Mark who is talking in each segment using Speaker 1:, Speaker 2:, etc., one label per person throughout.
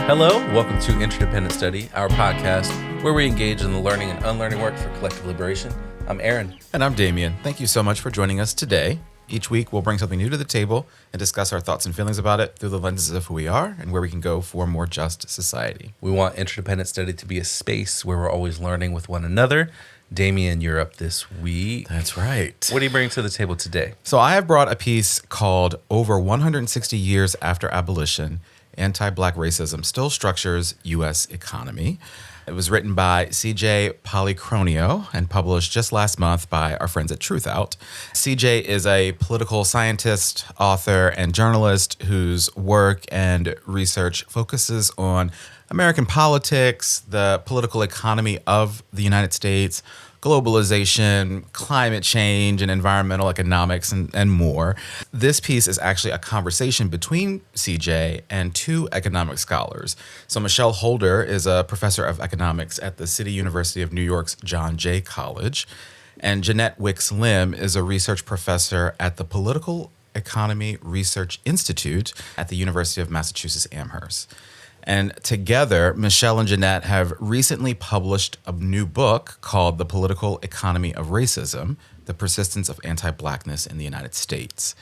Speaker 1: Hello, welcome to Interdependent Study, our podcast where we engage in the learning and unlearning work for collective liberation. I'm Aaron.
Speaker 2: And I'm Damien. Thank you so much for joining us today. Each week, we'll bring something new to the table and discuss our thoughts and feelings about it through the lenses of who we are and where we can go for a more just society.
Speaker 1: We want Interdependent Study to be a space where we're always learning with one another. Damien, you're up this week.
Speaker 2: That's right.
Speaker 1: What do you bring to the table today?
Speaker 2: So I have brought a piece called Over 160 Years After Abolition, Anti-Black Racism Still Structures U.S. Economy. It was written by CJ Polychroniou and published just last month by our friends at Truthout. CJ is a political scientist, author, and journalist whose work and research focuses on American politics, the political economy of the United States, globalization, climate change, and environmental economics, and more. This piece is actually a conversation between CJ and two economic scholars. So Michelle Holder is a professor of economics at the City University of New York's John Jay College, and Jeannette Wicks-Lim is a research professor at the Political Economy Research Institute at the University of Massachusetts Amherst. And together, Michelle and Jeannette have recently published a new book called The Political Economy of Racism, The Persistence of Anti-Blackness in the United States.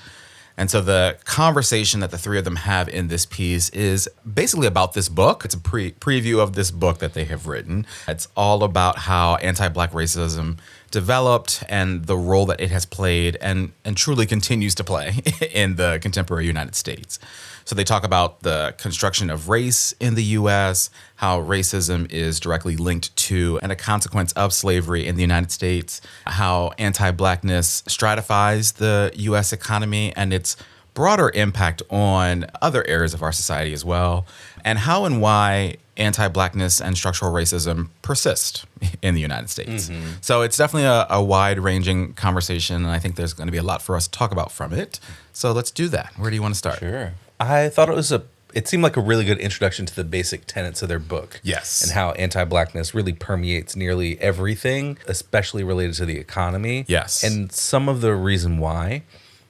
Speaker 2: And so the conversation that the three of them have in this piece is basically about this book. It's a preview of this book that they have written. It's all about how anti-Black racism developed and the role that it has played and truly continues to play in the contemporary United States. So they talk about the construction of race in the U.S., how racism is directly linked to and a consequence of slavery in the United States, how anti-Blackness stratifies the U.S. economy and its broader impact on other areas of our society as well, and how and why anti-Blackness and structural racism persist in the United States. Mm-hmm. So it's definitely a wide-ranging conversation, and I think there's going to be a lot for us to talk about from it. So let's do that. Where do you want to start?
Speaker 1: Sure. I thought it seemed like a really good introduction to the basic tenets of their book.
Speaker 2: Yes.
Speaker 1: And how anti-Blackness really permeates nearly everything, especially related to the economy.
Speaker 2: Yes.
Speaker 1: And some of the reason why,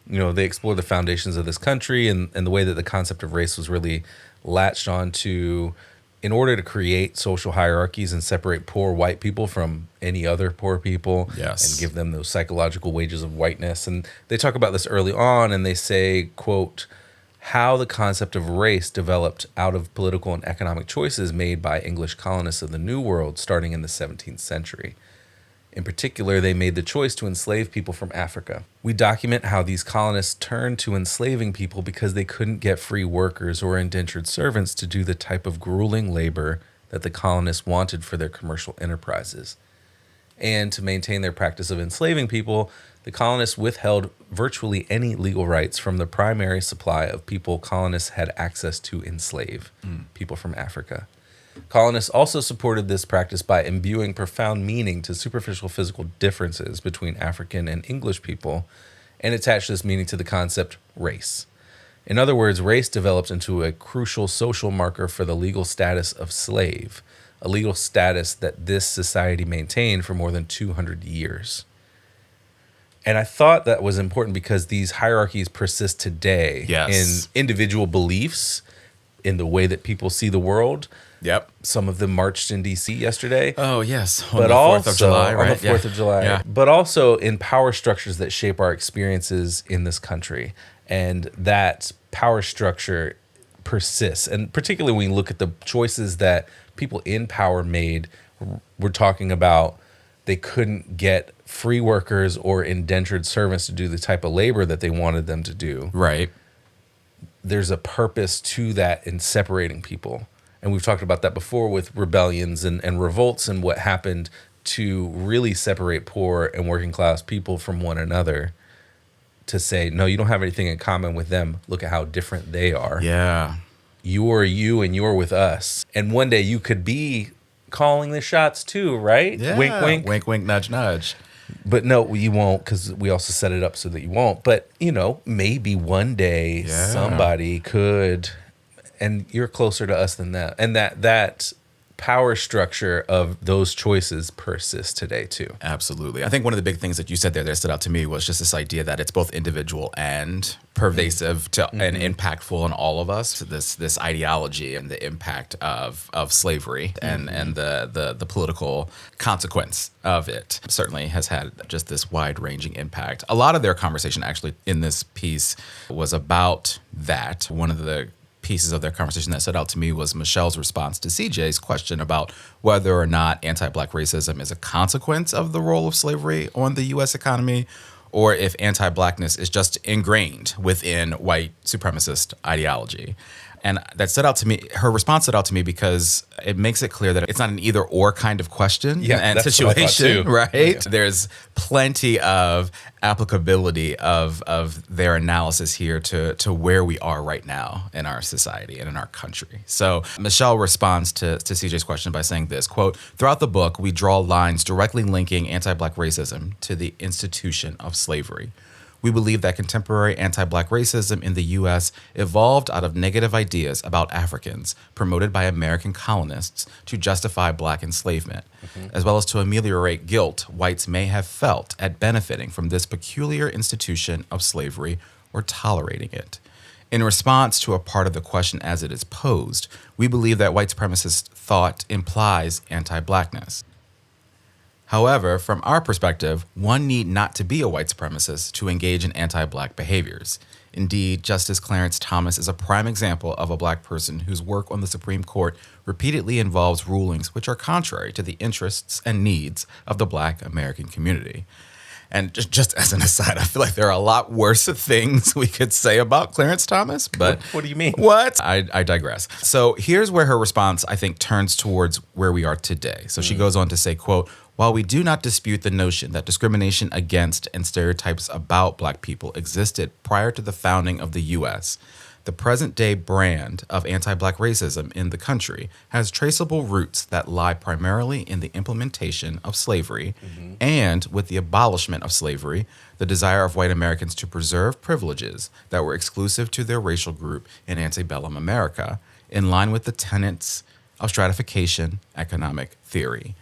Speaker 1: they explore the foundations of this country and the way that the concept of race was really latched onto in order to create social hierarchies and separate poor white people from any other poor people.
Speaker 2: Yes.
Speaker 1: And give them those psychological wages of whiteness. And they talk about this early on and they say, quote, how the concept of race developed out of political and economic choices made by English colonists of the New World starting in the 17th century. In particular, they made the choice to enslave people from Africa. We document how these colonists turned to enslaving people because they couldn't get free workers or indentured servants to do the type of grueling labor that the colonists wanted for their commercial enterprises. And to maintain their practice of enslaving people, the colonists withheld virtually any legal rights from the primary supply of people colonists had access to enslave, people from Africa. Colonists also supported this practice by imbuing profound meaning to superficial physical differences between African and English people and attached this meaning to the concept race. In other words, race developed into a crucial social marker for the legal status of slave, a legal status that this society maintained for more than 200 years. And I thought that was important because these hierarchies persist today in individual beliefs, in the way that people see the world.
Speaker 2: Yep.
Speaker 1: Some of them marched in D.C. yesterday.
Speaker 2: Oh, yes. On the 4th of July, right?
Speaker 1: On the 4th of July. Yeah. But also in power structures that shape our experiences in this country. And that power structure persists. And particularly when you look at the choices that people in power made, we're talking about they couldn't get free workers or indentured servants to do the type of labor that they wanted them to do.
Speaker 2: Right.
Speaker 1: There's a purpose to that in separating people. And we've talked about that before with rebellions and revolts and what happened to really separate poor and working class people from one another to say, no, you don't have anything in common with them. Look at how different they are.
Speaker 2: Yeah.
Speaker 1: You're you and you're with us. And one day you could be calling the shots too, right?
Speaker 2: Yeah.
Speaker 1: Wink, wink.
Speaker 2: Wink, wink, nudge, nudge.
Speaker 1: But no, you won't, because we also set it up so that you won't. But, maybe one day somebody could, and you're closer to us than that. And that power structure of those choices persists today too.
Speaker 2: Absolutely. I think one of the big things that you said there that stood out to me was just this idea that it's both individual and pervasive and impactful in all of us. This ideology and the impact of slavery and the political consequence of it certainly has had just this wide-ranging impact. A lot of their conversation actually in this piece was about that. One of the pieces of their conversation that stood out to me was Michelle's response to CJ's question about whether or not anti-Black racism is a consequence of the role of slavery on the U.S. economy, or if anti-Blackness is just ingrained within white supremacist ideology. And that stood out to me. Her response stood out to me because it makes it clear that it's not an either or kind of question and situation, right? Yeah. There's plenty of applicability of their analysis here to where we are right now in our society and in our country. So Michelle responds to CJ's question by saying this, quote, "Throughout the book, we draw lines directly linking anti-Black racism to the institution of slavery. We believe that contemporary anti-Black racism in the U.S. evolved out of negative ideas about Africans promoted by American colonists to justify Black enslavement, as well as to ameliorate guilt whites may have felt at benefiting from this peculiar institution of slavery or tolerating it. In response to a part of the question as it is posed, we believe that white supremacist thought implies anti-Blackness. However, from our perspective, one need not to be a white supremacist to engage in anti-Black behaviors. Indeed, Justice Clarence Thomas is a prime example of a Black person whose work on the Supreme Court repeatedly involves rulings which are contrary to the interests and needs of the Black American community." And just as an aside, I feel like there are a lot worse things we could say about Clarence Thomas, but...
Speaker 1: What do you mean?
Speaker 2: What? I digress. So here's where her response, I think, turns towards where we are today. So she goes on to say, quote, "While we do not dispute the notion that discrimination against and stereotypes about Black people existed prior to the founding of the U.S., the present-day brand of anti-Black racism in the country has traceable roots that lie primarily in the implementation of slavery and, with the abolishment of slavery, the desire of white Americans to preserve privileges that were exclusive to their racial group in antebellum America, in line with the tenets of stratification economic theory.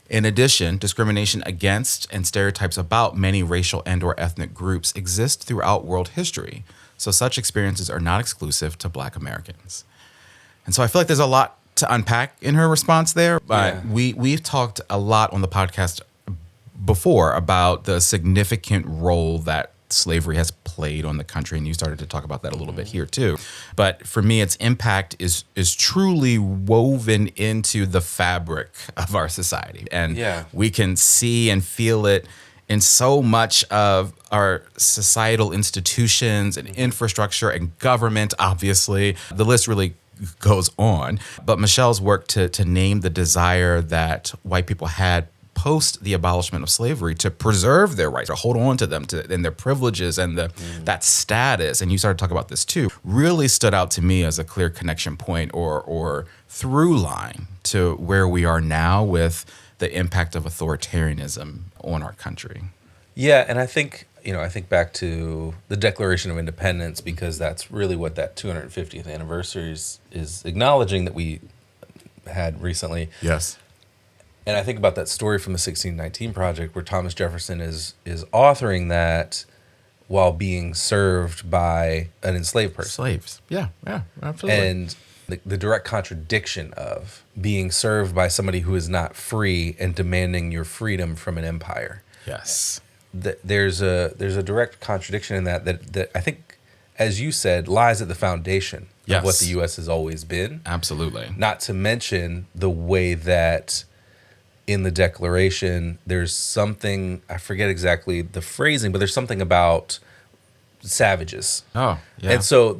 Speaker 2: In addition, discrimination against and stereotypes about many racial and/or ethnic groups exist throughout world history, so such experiences are not exclusive to Black Americans." And so I feel like there's a lot to unpack in her response there, but we've talked a lot on the podcast before about the significant role that slavery has played on the country, and you started to talk about that a little bit here too. But for me, its impact is truly woven into the fabric of our society, and we can see and feel it in so much of our societal institutions and infrastructure and government. Obviously, the list really goes on. But Michelle's work to name the desire that white people had post the abolishment of slavery to preserve their rights, to hold on to them, and their privileges and that status, and you started to talk about this too, really stood out to me as a clear connection point or through line to where we are now with the impact of authoritarianism on our country.
Speaker 1: Yeah, and I think back to the Declaration of Independence, because that's really what that 250th anniversary is acknowledging that we had recently.
Speaker 2: Yes.
Speaker 1: And I think about that story from the 1619 Project where Thomas Jefferson is authoring that while being served by an enslaved person.
Speaker 2: Slaves. Yeah, absolutely.
Speaker 1: And the direct contradiction of being served by somebody who is not free and demanding your freedom from an empire.
Speaker 2: Yes.
Speaker 1: There's a direct contradiction in that I think, as you said, lies at the foundation of what the U.S. has always been.
Speaker 2: Absolutely.
Speaker 1: Not to mention the way that in the Declaration there's something, I forget exactly the phrasing, but there's something about savages.
Speaker 2: Oh, yeah.
Speaker 1: And so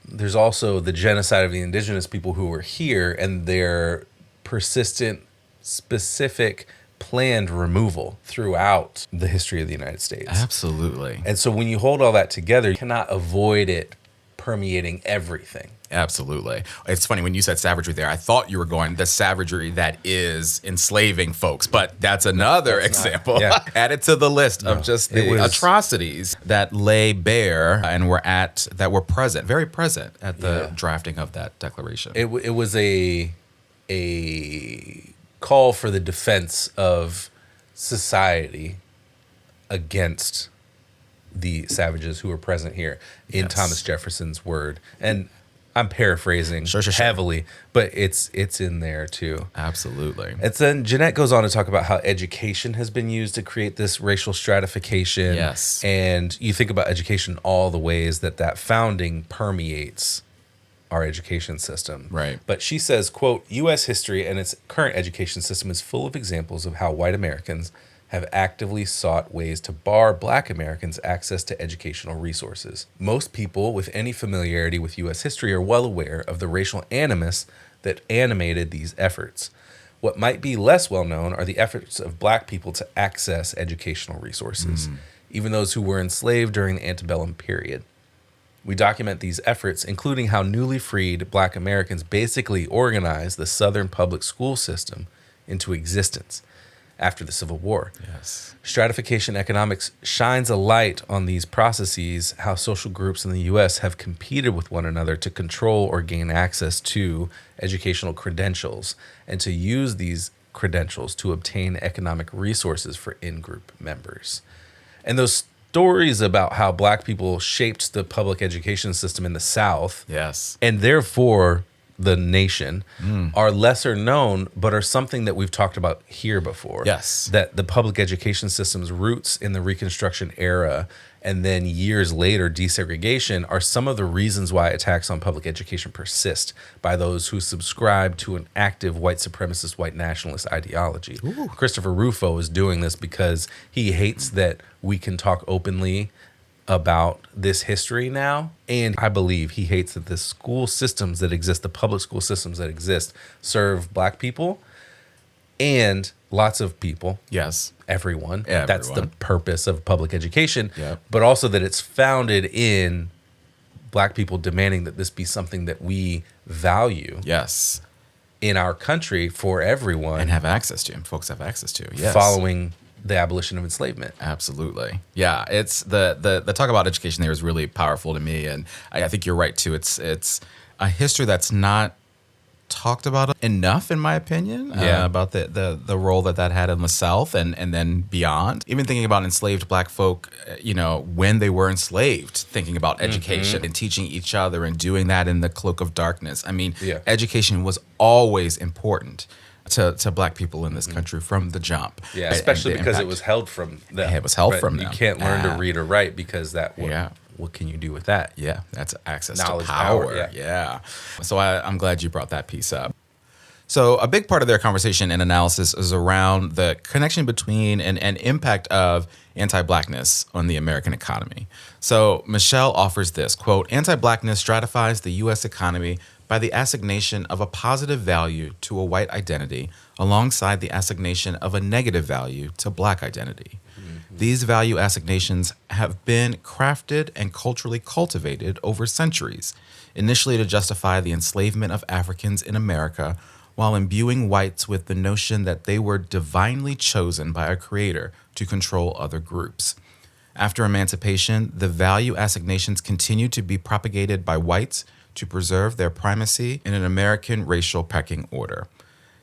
Speaker 1: there's also the genocide of the indigenous people who were here and their persistent, specific, planned removal throughout the history of the United States.
Speaker 2: Absolutely.
Speaker 1: And so when you hold all that together, you cannot avoid it permeating everything.
Speaker 2: Absolutely. It's funny, when you said savagery there, I thought you were going the savagery that is enslaving folks, but that's another example added to the list of just the atrocities that lay bare and were present, very present at the drafting of that declaration.
Speaker 1: It was a a call for the defense of society against the savages who were present here in
Speaker 2: Yes.
Speaker 1: Thomas Jefferson's word. And I'm paraphrasing
Speaker 2: Sure.
Speaker 1: heavily, but it's in there too.
Speaker 2: Absolutely.
Speaker 1: And then Jeannette goes on to talk about how education has been used to create this racial stratification.
Speaker 2: Yes.
Speaker 1: And you think about education, all the ways that founding permeates our education system.
Speaker 2: Right.
Speaker 1: But she says, quote, U.S. history and its current education system is full of examples of how white Americans have actively sought ways to bar Black Americans access to educational resources. Most people with any familiarity with U.S. history are well aware of the racial animus that animated these efforts. What might be less well known are the efforts of Black people to access educational resources, even those who were enslaved during the antebellum period. We document these efforts, including how newly freed Black Americans basically organized the Southern public school system into existence after the Civil War.
Speaker 2: Yes.
Speaker 1: Stratification economics shines a light on these processes, how social groups in the U.S. have competed with one another to control or gain access to educational credentials and to use these credentials to obtain economic resources for in-group members. And those stories about how Black people shaped the public education system in the South,
Speaker 2: Yes.
Speaker 1: and therefore the nation, are lesser known, but are something that we've talked about here before.
Speaker 2: Yes.
Speaker 1: That the public education system's roots in the Reconstruction era and then years later desegregation are some of the reasons why attacks on public education persist by those who subscribe to an active white supremacist, white nationalist ideology. Christopher Rufo is doing this because he hates that we can talk openly about this history now, and I believe he hates that the school systems that exist, the public school systems that exist, serve Black people and lots of people.
Speaker 2: Yes.
Speaker 1: Everyone. That's the purpose of public education.
Speaker 2: Yep.
Speaker 1: But also that it's founded in Black people demanding that this be something that we value
Speaker 2: Yes.
Speaker 1: in our country for everyone,
Speaker 2: And have access to. And folks have access to. Yes.
Speaker 1: following the abolition of enslavement.
Speaker 2: Absolutely. Yeah. It's the talk about education there is really powerful to me. And I think you're right too. It's a history that's not talked about enough, in my opinion, about the role that had in the South and then beyond. Even thinking about enslaved Black folk, when they were enslaved, thinking about education and teaching each other and doing that in the cloak of darkness. I mean, education was always important to Black people in this country from the jump.
Speaker 1: Yeah, especially because it was held from them.
Speaker 2: It was held from them.
Speaker 1: You can't learn to read or write because what can you do with that?
Speaker 2: Yeah, that's access
Speaker 1: Knowledge,
Speaker 2: to power.
Speaker 1: power,
Speaker 2: Yeah. So I'm glad you brought that piece up. So a big part of their conversation and analysis is around the connection between and impact of anti-Blackness on the American economy. So Michelle offers this, quote, "Anti-Blackness stratifies the U.S. economy by the assignation of a positive value to a white identity alongside the assignation of a negative value to Black identity. These value assignations have been crafted and culturally cultivated over centuries, initially to justify the enslavement of Africans in America, while imbuing whites with the notion that they were divinely chosen by a creator to control other groups. After emancipation, the value assignations continue to be propagated by whites to preserve their primacy in an American racial pecking order.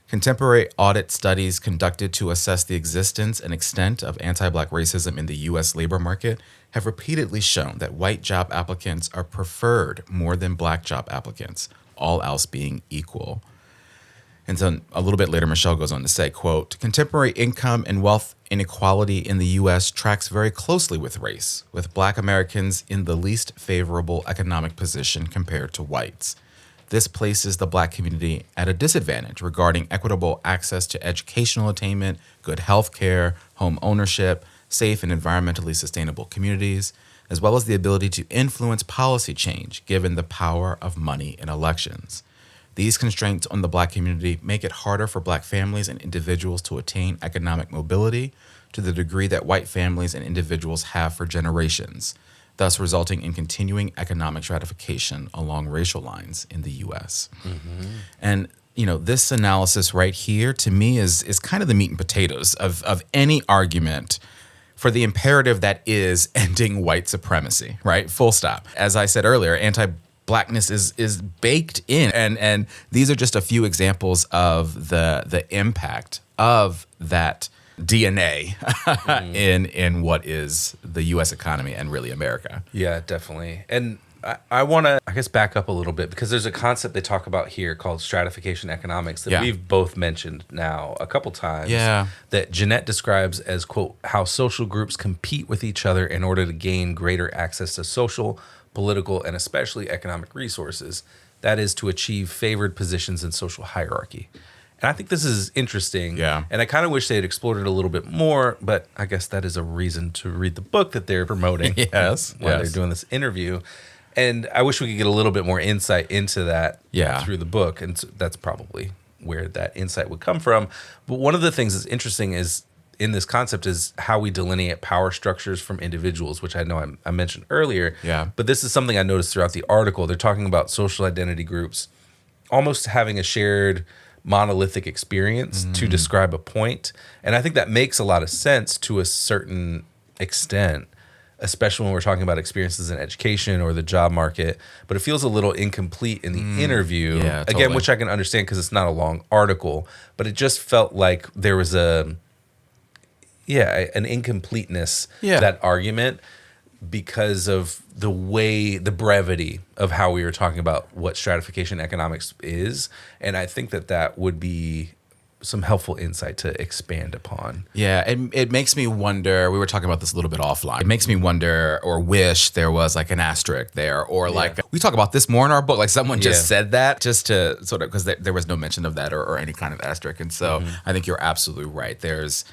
Speaker 2: Contemporary audit studies conducted to assess the existence and extent of anti-Black racism in the U.S. labor market have repeatedly shown that white job applicants are preferred more than Black job applicants, all else being equal." And so a little bit later, Michelle goes on to say, quote, "Contemporary income and wealth inequality in the U.S. tracks very closely with race, with Black Americans in the least favorable economic position compared to whites. This places the Black community at a disadvantage regarding equitable access to educational attainment, good health care, home ownership, safe and environmentally sustainable communities, as well as the ability to influence policy change given the power of money in elections. These constraints on the Black community make it harder for Black families and individuals to attain economic mobility to the degree that white families and individuals have for generations, thus resulting in continuing economic stratification along racial lines in the U.S. And, this analysis right here, to me, is kind of the meat and potatoes of any argument for the imperative that is ending white supremacy, right? Full stop. As I said earlier, Blackness is baked in, and these are just a few examples of the impact of that DNA in what is the U.S. economy and really America.
Speaker 1: Yeah, definitely. And I want to, I guess, back up a little bit because there's a concept they talk about here called stratification economics that we've both mentioned now a couple times.
Speaker 2: Yeah.
Speaker 1: That Jeannette describes as, quote, how social groups compete with each other in order to gain greater access to social, political, and especially economic resources. That is to achieve favored positions in social hierarchy. And I think this is interesting.
Speaker 2: Yeah.
Speaker 1: And I kind of wish they had explored it a little bit more, but I guess that is a reason to read the book that they're promoting.
Speaker 2: Yes.
Speaker 1: While they're doing this interview. And I wish we could get a little bit more insight into that through the book. And so that's probably where that insight would come from. But one of the things that's interesting is in this concept is how we delineate power structures from individuals, which I know I mentioned earlier.
Speaker 2: Yeah.
Speaker 1: But this is something I noticed throughout the article. They're talking about social identity groups almost having a shared monolithic experience to describe a point. And I think that makes a lot of sense to a certain extent, especially when we're talking about experiences in education or the job market. But it feels a little incomplete in the interview, again, which I can understand because it's not a long article, but it just felt like there was an incompleteness to that argument because of the brevity of how we were talking about what stratification economics is. And I think that would be some helpful insight to expand upon.
Speaker 2: Yeah, it makes me wonder, we were talking about this a little bit offline. It makes me wonder or wish there was like an asterisk there or like, we talk about this more in our book, like someone just said that just to sort of, because there was no mention of that or any kind of asterisk. And so I think you're absolutely right. There's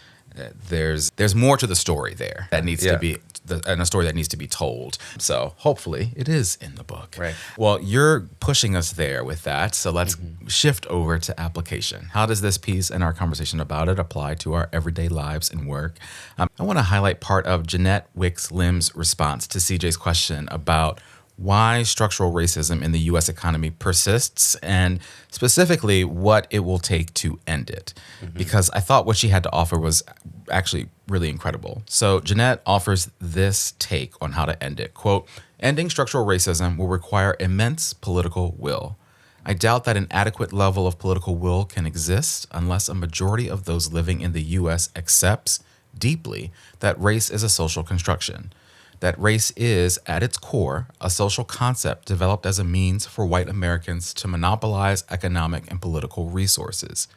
Speaker 2: more to the story there that needs to be, and a story that needs to be told. So hopefully it is in the book.
Speaker 1: Right.
Speaker 2: Well, you're pushing us there with that. So let's shift over to application. How does this piece and our conversation about it apply to our everyday lives and work? I want to highlight part of Jeannette Wicks-Lim's response to CJ's question about why structural racism in the U.S. economy persists, and specifically what it will take to end it. Because I thought what she had to offer was actually really incredible. So Jeannette offers this take on how to end it. Quote, ending structural racism will require immense political will. I doubt that an adequate level of political will can exist unless a majority of those living in the U.S. accepts deeply that race is a social construction. That race is, at its core, a social concept developed as a means for white Americans to monopolize economic and political resources.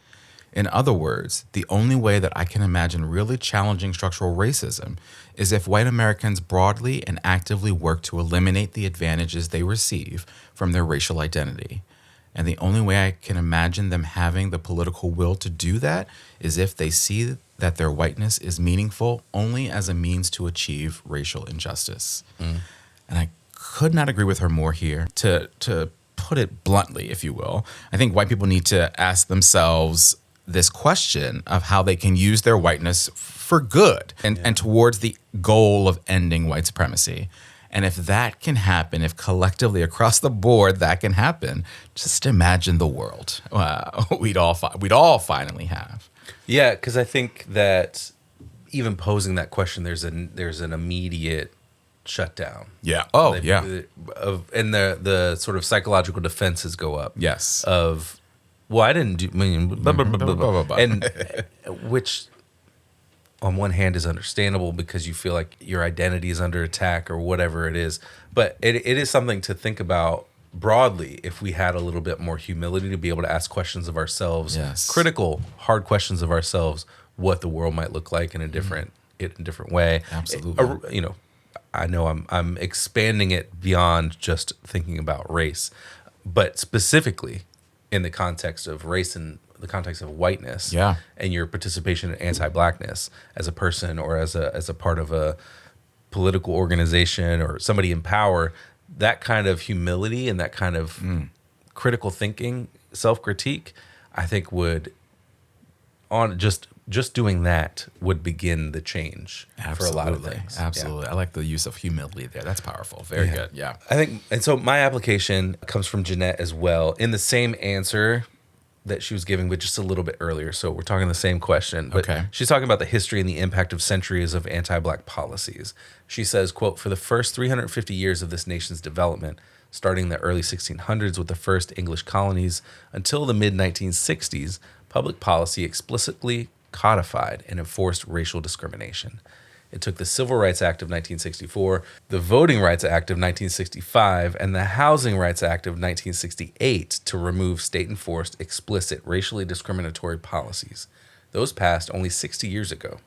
Speaker 2: In other words, the only way that I can imagine really challenging structural racism is if white Americans broadly and actively work to eliminate the advantages they receive from their racial identity. And the only way I can imagine them having the political will to do that is if they see that their whiteness is meaningful only as a means to achieve racial injustice. And I could not agree with her more here. To put it bluntly, if you will, I think white people need to ask themselves this question of how they can use their whiteness for good and towards the goal of ending white supremacy. And if that can happen, if collectively across the board that can happen, just imagine the world we'd all finally have.
Speaker 1: Yeah, because I think that even posing that question, there's an immediate shutdown.
Speaker 2: Yeah.
Speaker 1: And the sort of psychological defenses go up.
Speaker 2: Yes.
Speaker 1: Of, well, I didn't do, blah, blah, blah, blah, blah, blah. And which on one hand is understandable because you feel like your identity is under attack or whatever it is. But it is something to think about broadly if we had a little bit more humility to be able to ask questions of ourselves, critical, hard questions of ourselves, what the world might look like in a different way.
Speaker 2: Absolutely.
Speaker 1: I know I'm expanding it beyond just thinking about race, but specifically in the context of race and the context of whiteness and your participation in anti-blackness as a person or as a part of a political organization or somebody in power. That kind of humility and that kind of critical thinking, self-critique, I think would just doing that would begin the change for a lot of things.
Speaker 2: Absolutely. I like the use of humility there. That's powerful. Very good. Yeah.
Speaker 1: I think, and so my application comes from Jeannette as well in the same answer that she was giving, but just a little bit earlier. So we're talking the same question. But she's talking about the history and the impact of centuries of anti-black policies. She says, quote, for the first 350 years of this nation's development, Starting in the early 1600s with the first English colonies until the mid-1960s, public policy explicitly codified and enforced racial discrimination. It took the Civil Rights Act of 1964, the Voting Rights Act of 1965, and the Housing Rights Act of 1968 to remove state-enforced explicit racially discriminatory policies. Those passed only 60 years ago.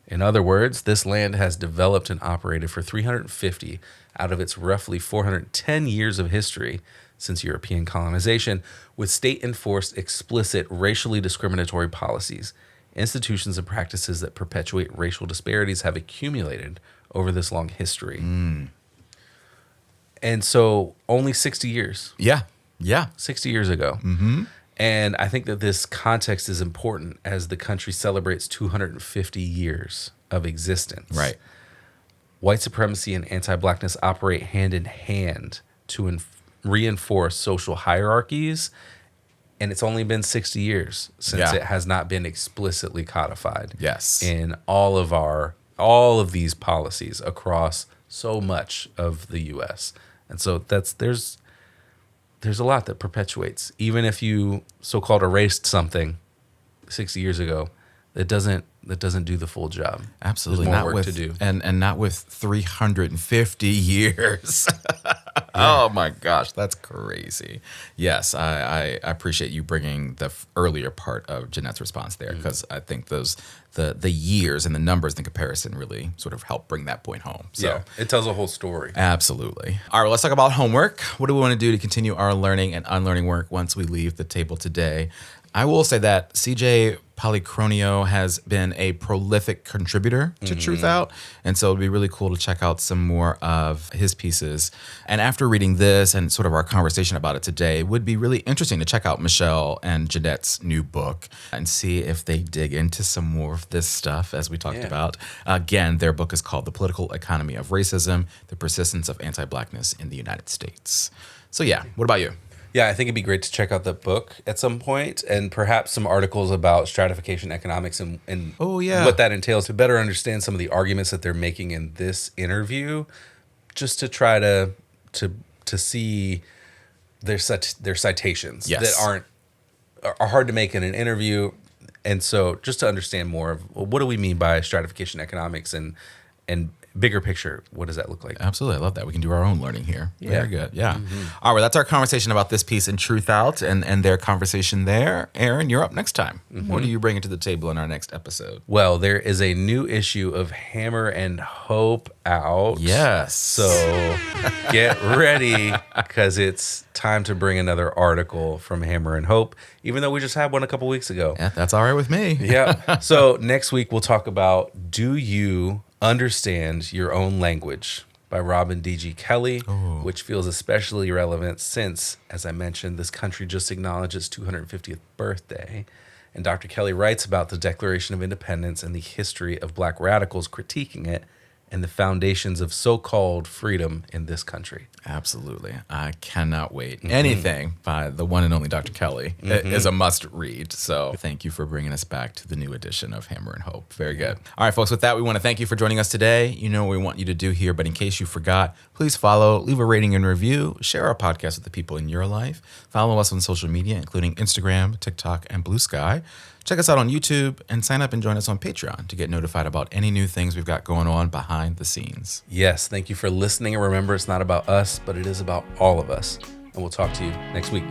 Speaker 1: In other words, this land has developed and operated for 350 out of its roughly 410 years of history since European colonization, with state-enforced explicit racially discriminatory policies. Institutions and practices that perpetuate racial disparities have accumulated over this long history. And so only 60 years.
Speaker 2: Yeah.
Speaker 1: 60 years ago. And I think that this context is important as the country celebrates 250 years of existence.
Speaker 2: Right.
Speaker 1: White supremacy and anti-Blackness operate hand in hand to reinforce social hierarchies, and it's only been 60 years since it has not been explicitly codified.
Speaker 2: Yes.
Speaker 1: In all of these policies across so much of the U.S. And so there's a lot that perpetuates. Even if you so-called erased something 60 years ago, that doesn't do the full job.
Speaker 2: Absolutely.
Speaker 1: There's
Speaker 2: not
Speaker 1: more work
Speaker 2: with,
Speaker 1: to do.
Speaker 2: And not with 350 years. Oh my gosh, that's crazy. Yes, I appreciate you bringing the earlier part of Jeanette's response there, because I think the years and the numbers in comparison really sort of help bring that point home. So
Speaker 1: Yeah, it tells a whole story.
Speaker 2: absolutely. All right, well, let's talk about homework. What do we want to do to continue our learning and unlearning work once we leave the table today? I will say that CJ Polychroniou has been a prolific contributor to Truthout, and so it'd be really cool to check out some more of his pieces. And after reading this and sort of our conversation about it today, it would be really interesting to check out Michelle and Jeanette's new book and see if they dig into some more of this stuff as we talked about. Again, their book is called The Political Economy of Racism, The Persistence of Anti-Blackness in the United States. So yeah, what about you?
Speaker 1: Yeah, I think it'd be great to check out that book at some point, and perhaps some articles about stratification economics and what that entails, to better understand some of the arguments that they're making in this interview, just to try to see their citations that are hard to make in an interview. And so just to understand more of, well, what do we mean by stratification economics, and bigger picture, what does that look like?
Speaker 2: Absolutely. I love that. We can do our own learning here. Very good. Yeah. All right. That's our conversation about this piece in Truthout and their conversation there. Aaron, you're up next time. What are you bringing to the table in our next episode?
Speaker 1: Well, there is a new issue of Hammer and Hope out.
Speaker 2: Yes.
Speaker 1: So get ready, because it's time to bring another article from Hammer and Hope, even though we just had one a couple weeks ago.
Speaker 2: Yeah, that's all right with me.
Speaker 1: Yeah. So next week we'll talk about Do You Understand Your Own Language by Robin D.G. Kelley, which feels especially relevant since, as I mentioned, this country just acknowledged its 250th birthday. And Dr. Kelley writes about the Declaration of Independence and the history of Black radicals critiquing it and the foundations of so-called freedom in this country.
Speaker 2: Absolutely. I cannot wait. Anything by the one and only Dr. Kelley is a must read. So thank you for bringing us back to the new edition of Hammer and Hope. Very good. All right, folks, with that, we want to thank you for joining us today. You know what we want you to do here, but in case you forgot, please follow, leave a rating and review, share our podcast with the people in your life, follow us on social media, including Instagram, TikTok, and Blue Sky. Check us out on YouTube and sign up and join us on Patreon to get notified about any new things we've got going on behind the scenes.
Speaker 1: Yes, thank you for listening. And remember, it's not about us, but it is about all of us. And we'll talk to you next week.